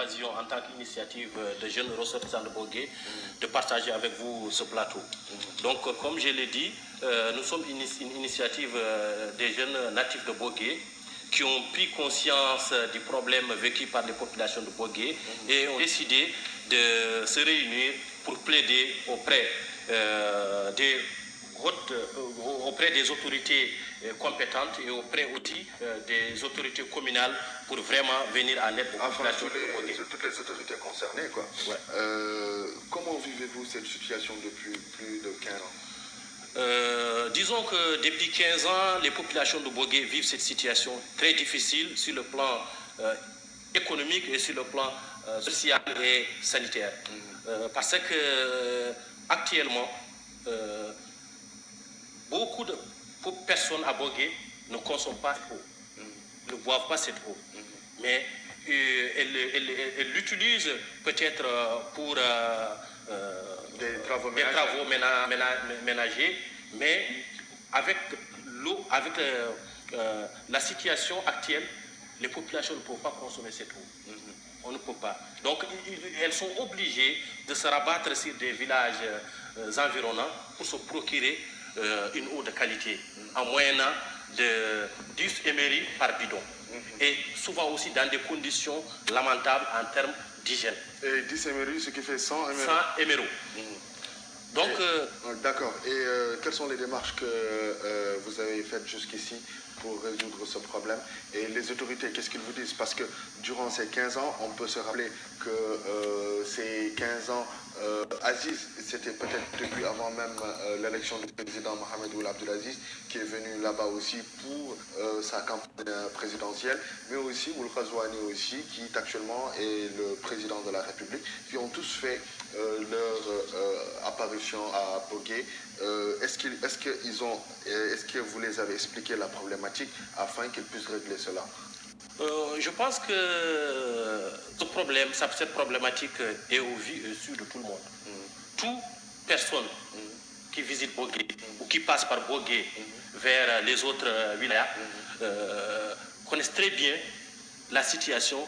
l'occasion, en tant qu'initiative de jeunes ressortissants de Bogué, de partager avec vous ce plateau. Donc, comme je l'ai dit, nous sommes une initiative des jeunes natifs de Bogué qui ont pris conscience du problème vécu par les populations de Bogué et ont décidé de se réunir pour plaider auprès des autorités compétentes et auprès aussi des autorités communales pour vraiment venir en aide aux populations de Bogué. Toutes les autorités concernées, quoi. Ouais. Comment vivez-vous cette situation depuis plus de 15 ans? Disons que depuis 15 ans, les populations de Bogué vivent cette situation très difficile sur le plan économique et sur le plan social et sanitaire. Parce que actuellement, beaucoup de personnes à Bogué ne consomment pas cette eau, ne boivent pas cette eau, mais elles l'utilisent peut-être pour des travaux ménagers, mais avec l'eau, avec la situation actuelle, les populations ne peuvent pas consommer cette eau. On ne peut pas. Donc, elles sont obligées de se rabattre sur des villages environnants pour se procurer une eau de qualité, en moyennant de 10 émeries par bidon. Et souvent aussi dans des conditions lamentables en termes d'hygiène. Et 10 émeries, ce qui fait 100 émeries. 100 émeros. Donc, d'accord. Et quelles sont les démarches que vous avez faites jusqu'ici pour résoudre ce problème? Et les autorités, qu'est-ce qu'ils vous disent? Parce que durant ces 15 ans, on peut se rappeler que ces 15 ans, Aziz, c'était peut-être depuis avant même l'élection du président Mohamed Ould Abdelaziz, qui est venu là-bas aussi pour sa campagne présidentielle, mais aussi Ould Ghazouani aussi, qui actuellement est le président de la République, qui ont tous fait leur apparition à Bogué. Est-ce que vous les avez expliqué la problématique afin qu'ils puissent régler cela? Je pense que cette problématique est au vu et su de tout le monde. Toute personne qui visite Bogué ou qui passe par Bogué vers les autres villages connaissent très bien la situation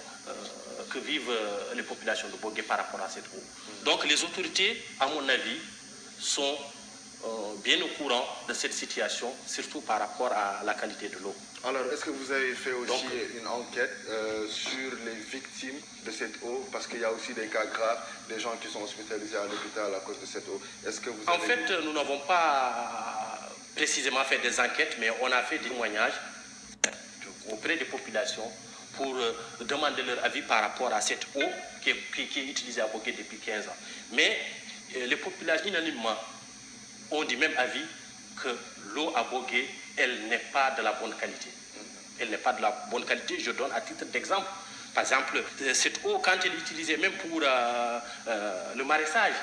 que vivent les populations de Bogué par rapport à cette eau. Donc les autorités, à mon avis, sont bien au courant de cette situation, surtout par rapport à la qualité de l'eau. Alors, est-ce que vous avez fait aussi une enquête sur les victimes de cette eau? Parce qu'il y a aussi des cas graves, des gens qui sont hospitalisés à l'hôpital à cause de cette eau. Est-ce que vous avez... nous n'avons pas précisément fait des enquêtes, mais on a fait des témoignages auprès des populations pour demander leur avis par rapport à cette eau qui est utilisée à Bogué depuis 15 ans. Mais les populations, unanimement, ont du même avis que l'eau à Bogué, elle n'est pas de la bonne qualité. Elle n'est pas de la bonne qualité. Je donne à titre d'exemple. Par exemple, cette eau, quand elle est utilisée même pour le maraîchage,